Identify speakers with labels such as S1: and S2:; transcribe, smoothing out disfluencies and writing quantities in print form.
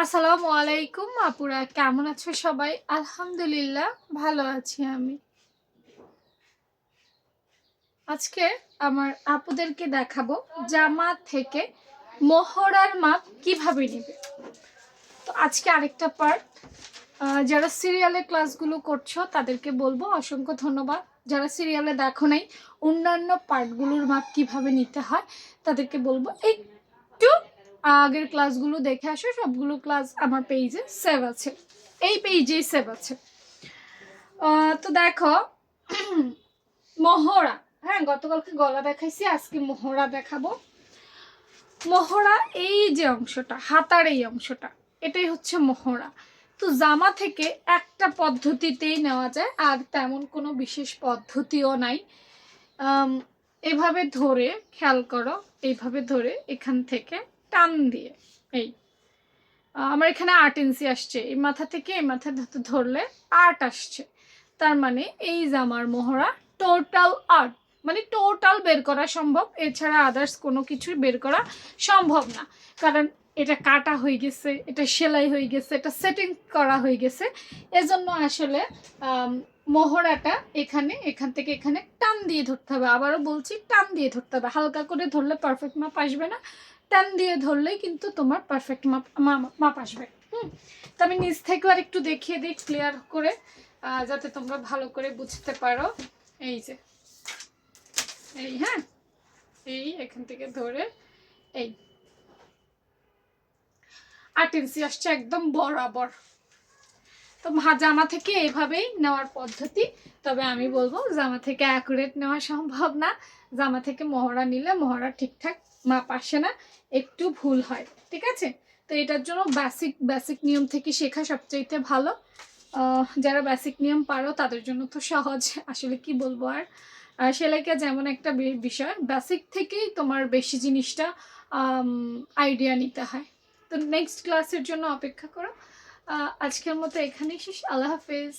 S1: আসসালামু আলাইকুম আপুরা, কেমন আছো সবাই? আলহামদুলিল্লাহ ভালো আছি আমি। আজকে আমার আপুদেরকে দেখাবো জামা থেকে মহড়ার মাপ কিভাবে নেবে। তো আজকে আরেকটা পার্ট, যারা সিরিয়ালে ক্লাসগুলো করছো তাদেরকে বলবো অসংখ্য ধন্যবাদ। যারা সিরিয়ালে দেখো নাই অন্যান্য পার্টগুলোর মাপ কিভাবে নিতে হয় তাদেরকে বলবো একটু আগের ক্লাসগুলো দেখে আসো। সবগুলো ক্লাস আমার পেজে সেভ আছে, এই পেজেই সেভ আছে। তো দেখো, মহড়া, হ্যাঁ গতকালকে গলা দেখাইছি, আজকে মহড়া দেখাবো। মহড়া এই যে অংশটা, হাতার এই অংশটা, এটাই হচ্ছে মহড়া। তো জামা থেকে একটা পদ্ধতিতেই নেওয়া যায়, আর তেমন কোনো বিশেষ পদ্ধতিও নাই। এভাবে ধরে, খেয়াল করো, এইভাবে ধরে এখান থেকে টান দিয়ে, এই আমার এখানে 8 ইঞ্চি আসছে, এই মাথা থেকে এই মাথা ধরলে 8 আসছে। তার মানে এই জামার মহড়া টোটাল 8, মানে টোটাল বের করা সম্ভব, এছাড়া আদার্স কোনো কিছুই বের করা সম্ভব না। কারণ এটা কাটা হয়ে গেছে, এটা সেলাই হয়ে গেছে, এটা সেটিং করা হয়ে গেছে। এজন্য আসলে মহড়াটা এখান থেকে এখানে টান দিয়ে ধরতে হবে। আবারও বলছি, টান দিয়ে ধরতে হবে। হালকা করে ধরলে পারফেক্ট মাপ আসবে না, টান দিয়ে ধরলেই কিন্তু তোমার পারফেক্ট মাপ আসবে। তো আমি নিচ থেকেও আর একটু দেখিয়ে দিই ক্লিয়ার করে, যাতে তোমরা ভালো করে বুঝতে পারো। এই যে এই, হ্যাঁ, এই এখান থেকে ধরে এই 8 ইঞ্চি আসছে একদম বরাবর। তো জামা থেকে এভাবেই নেওয়ার পদ্ধতি। তবে আমি বলবো জামা থেকে অ্যাকুরেট নেওয়া সম্ভব না। জামা থেকে মহড়া নিলে মহড়া ঠিকঠাক মাপ আসে না, একটু ভুল হয়, ঠিক আছে? তো এটার জন্য বেসিক নিয়ম থেকে শেখা সবচাইতে ভালো। যারা বেসিক নিয়ম পারো তাদের জন্য তো সহজ, আসলে কি বলবো আর। সেলাইটা যেমন একটা বিষয়, বেসিক থেকেই তোমার বেশি জিনিসটা আইডিয়া নিতে হয়। তো নেক্সট ক্লাসের জন্য অপেক্ষা করো। আজকের মতো এখানেই শেষ। আল্লাহ হাফেজ।